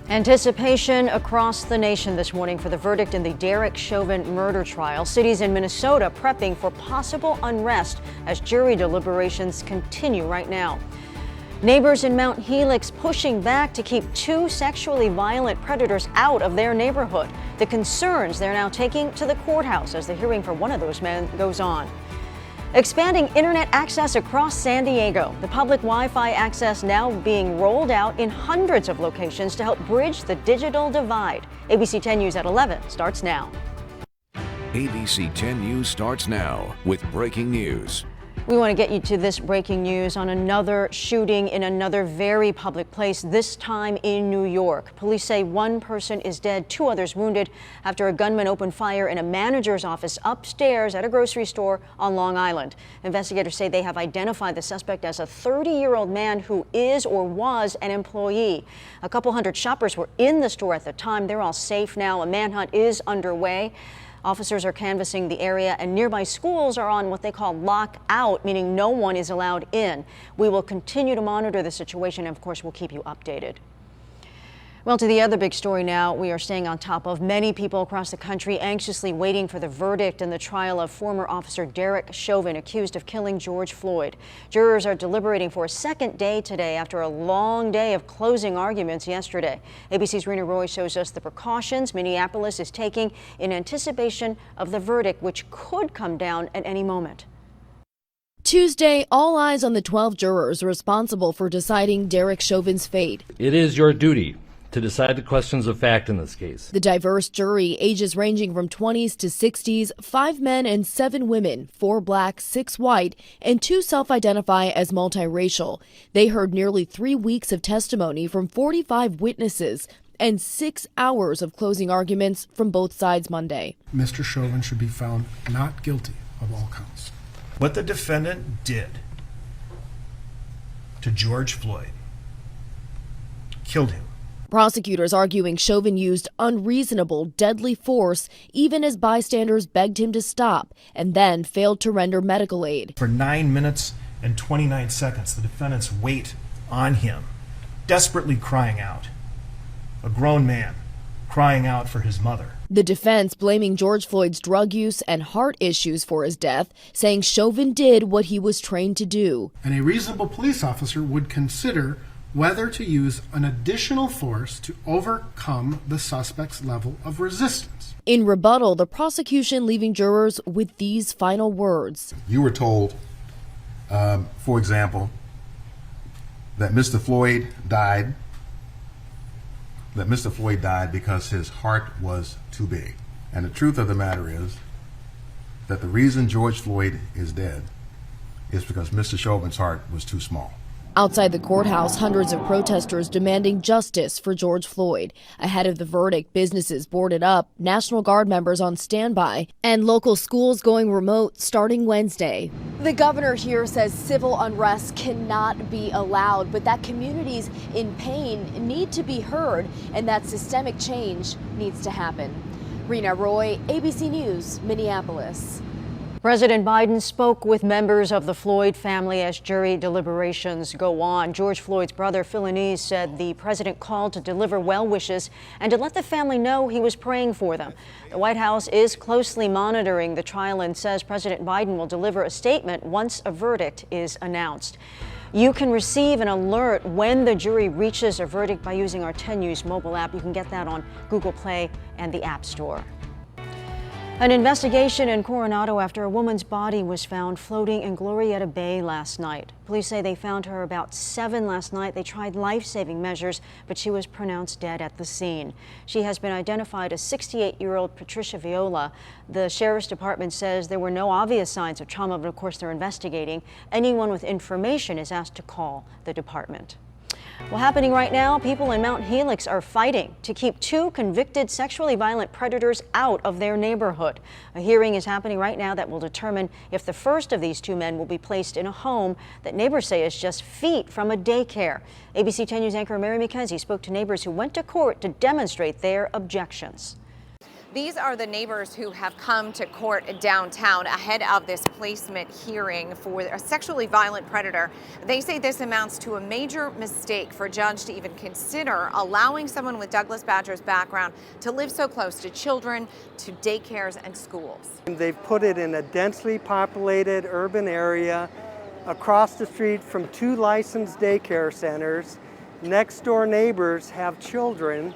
Anticipation across the nation this morning for the verdict in the Derek Chauvin murder trial. Cities in Minnesota prepping for possible unrest as jury deliberations continue right now. Neighbors in Mount Helix pushing back to keep two sexually violent predators out of their neighborhood. The concerns they're now taking to the courthouse as the hearing for one of those men goes on. Expanding internet access across San Diego. The public Wi-Fi access now being rolled out in hundreds of locations to help bridge the digital divide. ABC 10 News at 11 starts now. ABC 10 News starts now with breaking news. We want to get you to this breaking news on another shooting in another very public place, this time in New York. Police say one person is dead, two others wounded after a gunman opened fire in a manager's office upstairs at a grocery store on Long Island. Investigators say they have identified the suspect as a 30-year-old man who is or was an employee. A couple hundred shoppers were in the store at the time. They're all safe now. A manhunt is underway. Officers are canvassing the area, and nearby schools are on what they call lockout, meaning no one is allowed in. We will continue to monitor the situation, and of course, we'll keep you updated. Well, to the other big story now, we are staying on top of. Many people across the country anxiously waiting for the verdict in the trial of former officer Derek Chauvin, accused of killing George Floyd. Jurors are deliberating for a second day today after a long day of closing arguments yesterday. ABC's Rena Roy shows us the precautions Minneapolis is taking in anticipation of the verdict, which could come down at any moment. Tuesday, all eyes on the 12 jurors responsible for deciding Derek Chauvin's fate. It is your duty to decide the questions of fact in this case. The diverse jury, ages ranging from 20s to 60s, 5 men and 7 women, 4 black, 6 white, and 2 self-identify as multiracial. They heard nearly 3 weeks of testimony from 45 witnesses and 6 hours of closing arguments from both sides Monday. Mr. Chauvin should be found not guilty of all counts. What the defendant did to George Floyd killed him. Prosecutors arguing Chauvin used unreasonable, deadly force even as bystanders begged him to stop and then failed to render medical aid. For 9 minutes and 29 seconds, the defendants wait on him, desperately crying out. A grown man crying out for his mother. The defense blaming George Floyd's drug use and heart issues for his death, saying Chauvin did what he was trained to do. And a reasonable police officer would consider whether to use an additional force to overcome the suspect's level of resistance. In rebuttal, the prosecution leaving jurors with these final words. You were told, for example, that Mr. Floyd died because his heart was too big. And the truth of the matter is that the reason George Floyd is dead is because Mr. Chauvin's heart was too small. Outside the courthouse, hundreds of protesters demanding justice for George Floyd. Ahead of the verdict, businesses boarded up, National Guard members on standby, and local schools going remote starting Wednesday. The governor here says civil unrest cannot be allowed, but that communities in pain need to be heard and that systemic change needs to happen. Rena Roy, ABC News, Minneapolis. President Biden spoke with members of the Floyd family as jury deliberations go on. George Floyd's brother, Philanese, said the president called to deliver well wishes and to let the family know he was praying for them. The White House is closely monitoring the trial and says President Biden will deliver a statement once a verdict is announced. You can receive an alert when the jury reaches a verdict by using our 10 News mobile app. You can get that on Google Play and the App Store. An investigation in Coronado after a woman's body was found floating in Glorieta Bay last night. Police say they found her about 7 last night. They tried life-saving measures, but she was pronounced dead at the scene. She has been identified as 68-year-old Patricia Viola. The Sheriff's Department says there were no obvious signs of trauma, but of course they're investigating. Anyone with information is asked to call the department. Well, happening right now, people in Mount Helix are fighting to keep 2 convicted sexually violent predators out of their neighborhood. A hearing is happening right now that will determine if the first of these 2 men will be placed in a home that neighbors say is just feet from a daycare. ABC 10 News anchor Mary McKenzie spoke to neighbors who went to court to demonstrate their objections. These are the neighbors who have come to court downtown ahead of this placement hearing for a sexually violent predator. They say this amounts to a major mistake for a judge to even consider allowing someone with Douglas Badger's background to live so close to children, to daycares and schools. They've put it in a densely populated urban area across the street from 2 licensed daycare centers. Next door neighbors have children,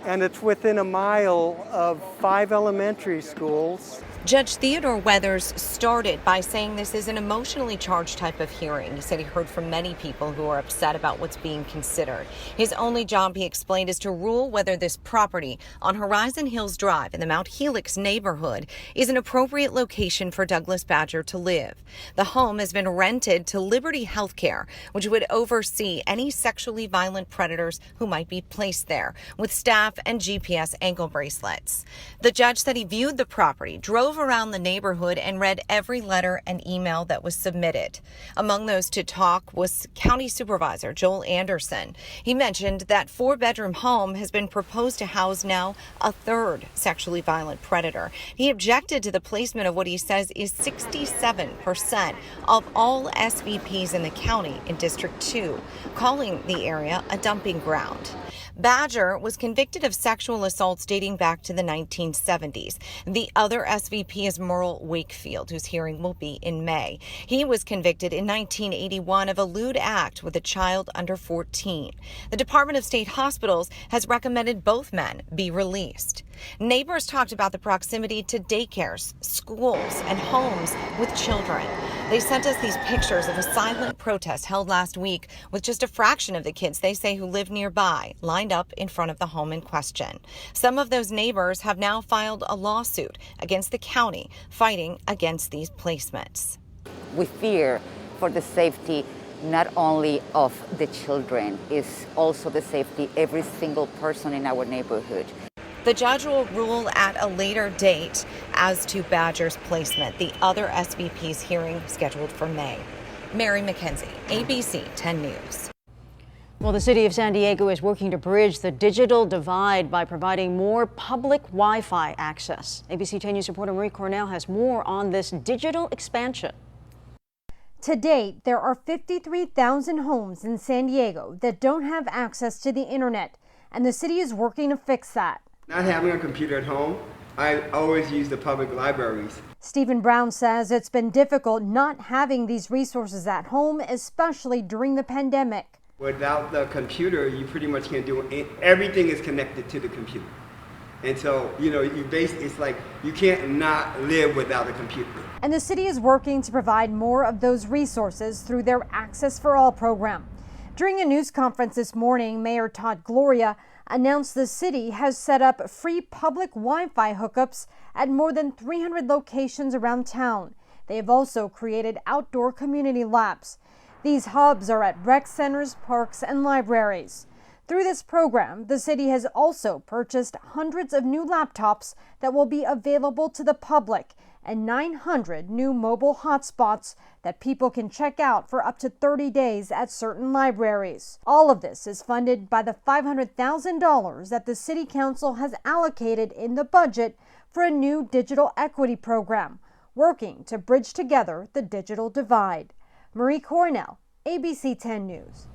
and it's within a mile of 5 elementary schools. Judge Theodore Weathers started by saying this is an emotionally charged type of hearing. He said he heard from many people who are upset about what's being considered. His only job, he explained, is to rule whether this property on Horizon Hills Drive in the Mount Helix neighborhood is an appropriate location for Douglas Badger to live. The home has been rented to Liberty Healthcare, which would oversee any sexually violent predators who might be placed there, with staff and GPS ankle bracelets. The judge said he viewed the property, drove around the neighborhood and read every letter and email that was submitted. Among those to talk was County Supervisor Joel Anderson. He mentioned that 4-bedroom home has been proposed to house now a 3rd sexually violent predator. He objected to the placement of what he says is 67% of all SVPs in the county in District 2, calling the area a dumping ground. Badger was convicted of sexual assaults dating back to the 1970s. The other SVP is Merle Wakefield, whose hearing will be in May. He was convicted in 1981 of a lewd act with a child under 14. The Department of State Hospitals has recommended both men be released. Neighbors talked about the proximity to daycares, schools, and homes with children. They sent us these pictures of a silent protest held last week with just a fraction of the kids they say who live nearby lined up in front of the home in question. Some of those neighbors have now filed a lawsuit against the county fighting against these placements. We fear for the safety not only of the children, is also the safety every single person in our neighborhood. The judge will rule at a later date as to Badger's placement. The other SVP's hearing scheduled for May. Mary McKenzie, ABC 10 News. Well, the city of San Diego is working to bridge the digital divide by providing more public Wi-Fi access. ABC 10 News reporter Marie Cornell has more on this digital expansion. To date, there are 53,000 homes in San Diego that don't have access to the internet, and the city is working to fix that. Not having a computer at home, I always use the public libraries. Stephen Brown says it's been difficult not having these resources at home, especially during the pandemic. Without the computer, you pretty much can't do it. Everything is connected to the computer. And so, it's like you can't not live without a computer. And the city is working to provide more of those resources through their Access for All program. During a news conference this morning, Mayor Todd Gloria announced the city has set up free public Wi-Fi hookups at more than 300 locations around town. They have also created outdoor community labs. These hubs are at rec centers, parks, and libraries. Through this program, the city has also purchased hundreds of new laptops that will be available to the public and 900 new mobile hotspots that people can check out for up to 30 days at certain libraries. All of this is funded by the $500,000 that the City Council has allocated in the budget for a new digital equity program, working to bridge together the digital divide. Marie Cornell, ABC 10 News.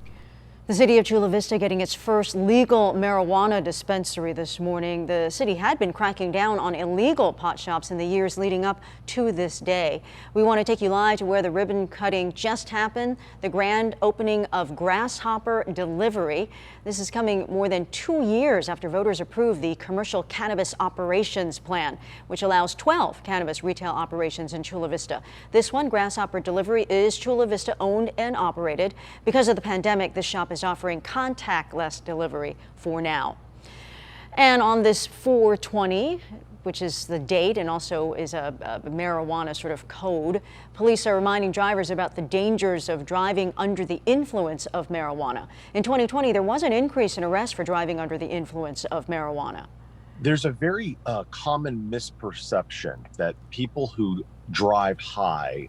The city of Chula Vista getting its first legal marijuana dispensary this morning. The city had been cracking down on illegal pot shops in the years leading up to this day. We want to take you live to where the ribbon cutting just happened, the grand opening of Grasshopper Delivery. This is coming more than 2 years after voters approved the Commercial Cannabis Operations Plan, which allows 12 cannabis retail operations in Chula Vista. This one, Grasshopper Delivery, is Chula Vista owned and operated. Because of the pandemic, this shop is offering contactless delivery for now. And on this 4/20, which is the date and also is a marijuana sort of code, police are reminding drivers about the dangers of driving under the influence of marijuana. In 2020, there was an increase in arrests for driving under the influence of marijuana. There's a very common misperception that people who drive high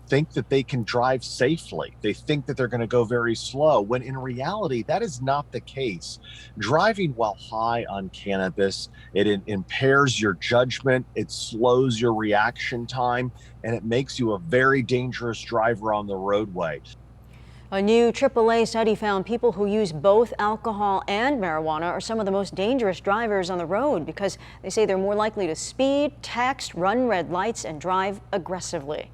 think that they can drive safely. They think that they're going to go very slow, when in reality, that is not the case. Driving while high on cannabis, it impairs your judgment, it slows your reaction time, and it makes you a very dangerous driver on the roadway. A new AAA study found people who use both alcohol and marijuana are some of the most dangerous drivers on the road because they say they're more likely to speed, text, run red lights, and drive aggressively.